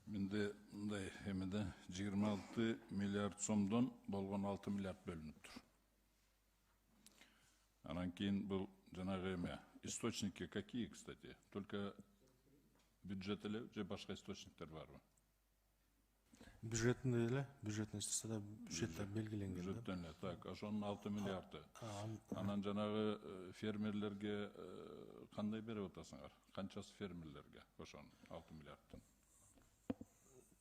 Менде мындай эмеде 26 миллиард сомдон болгон 6 миллиард бөлүнүп тур. Анан кийин бул жанагы эме источники какие, кстати? Только бюджет эле же башка источниктер барбы? Бюджетный эле, бюджетный статьяда бюджетте белгиленген. Бюджеттен эле. Так, ошонун 6 миллиарды. Анан жанагы фермерлерге кандай берип атасыңар? Канчасы фермерлерге ошонун 6 миллиардтын?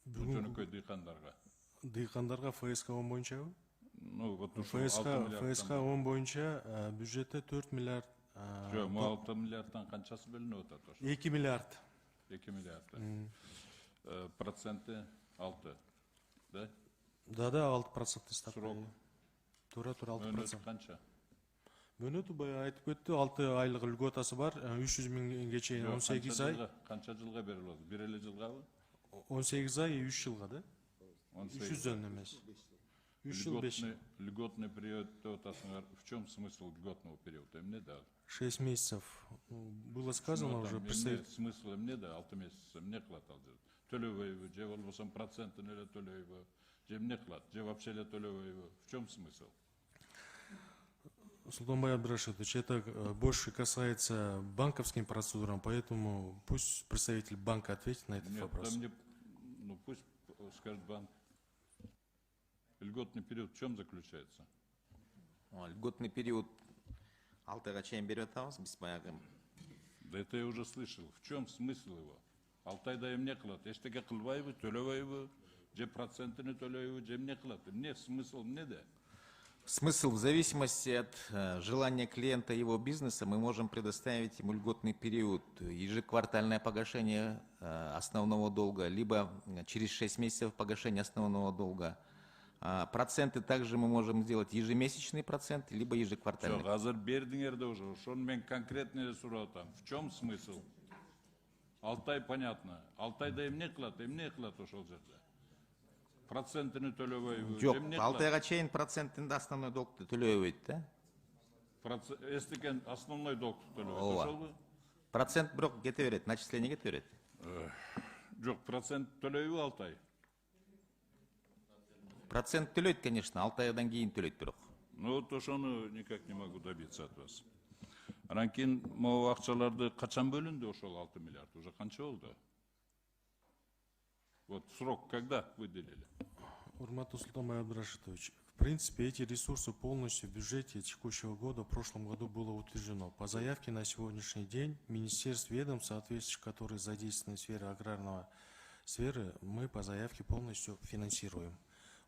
Жөнөкөй дыйкандарга. Дыйкандарга ФСК 10 боюнчабы? Ну, вот ФСК 10 боюнча бюджетте 4 миллиард. Жок, 6 миллиардтан канчасы бөлүнүп атат ошо? 2 миллиард. 2 миллиард. Проценти 6, да? Да, 6% ставка. Срок? Тура 6%. Мөөнөтү канча? Мөөнөтү баягы айтып кетти, 6 айлык үлгөтасы бар, 300 миңге чейин 18 ай. Канча жылга берилет? Бир эле жылгабы? 18 ай 3 жылга да? 300 эмес. 3 жыл 5. Льготный период деп атасыңар. В чем смысл льготного периода? Эмне да? 6 месяцев. Было сказано уже. Смысл эмне да? 6 месяц эмне кылат ал жерде? Төлөбөйбү, же болбосо процентин эле төлөйбү, же эмне кылат, же вообще эле төлөбөйбү? В чем смысл? Султанбай Абдрашидович, это больше касается банковским процедурам, поэтому пусть представитель банка ответит на этот вопрос. Ну пусть скажет банк. Льготный период в чем заключается? Льготный период 6 айга чейин берип атабыз биз баягы. Да это я уже слышал. В чем смысл его? 6 айда эмне кылат? Эчтеке кылбайбы, төлөбөйбү, же процентini төлөйбү, же эмне кылат? Эмне смысл эмнеде? Смысл в зависимости от желания клиента и его бизнеса мы можем предоставить ему льготный период, ежеквартальное погашение основного долга, либо через 6 месяцев погашение основного долга. Проценты также мы можем сделать ежемесячный процент, либо ежеквартальный. Азыр бердиңерде уже, ошону мен конкретно сурап атам. В чем смысл? Алтай понятно. Алтайда эмне кылат ошол жерде? Процентini төлөбөйбү? Жок, 6 айга чейин процентинде основной долгду төлөбөйт да? Эстекен основной долгду төлөбөйт, ошолбу? Процент бирок кете берет, начисление кете берет. Жок, процент төлөйбү Алтай? Процент төлөйт, конечно, 6 айдан кийин төлөйт бирок. Ну вот ошону никак не могу добиться от вас. Анан кийин могу акчаларды качан бөлүндү ошол 6 миллиард? Уже канча болду? Вот срок когда выделили? Урмату Султанбай Абдрашидович, в принципе, эти ресурсы полностью в бюджете текущего года, в прошлом году было утверждено. По заявке на сегодняшний день Министерств ведомств, соответствующих, которые задействованы в сфере аграрного сферы, мы по заявке полностью финансируем.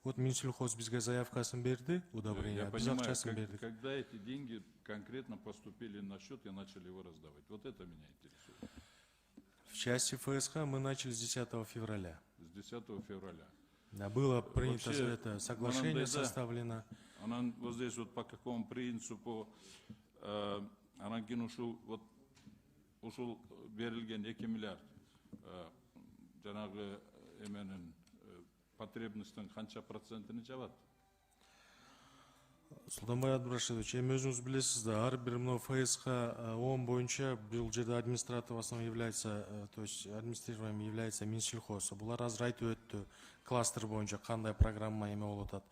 Вот Минсельхозбизге заявкасын берди, удобрение. Я понимаю, когда эти деньги конкретно поступили на счет и начали его раздавать. Вот это меня интересует. В части ФСК мы начали с 10 февраля. С 10 февраля. Да, было принято Вообще, это соглашение составлено. Она вот здесь вот по какому принципу, она вот ушел берилген 2 миллиард. Жанагы эменин потребностьтин канча процентini жабат? Султанбай Абдрашидович, эми өзүңүз билесиз да, ар бир мына ФСК 10 боюнча бул жерде администратор в основном является, то есть администрированием является Минсельхоз. Булар азыр айтып өттү кластер боюнча кандай программа эме болуп атат.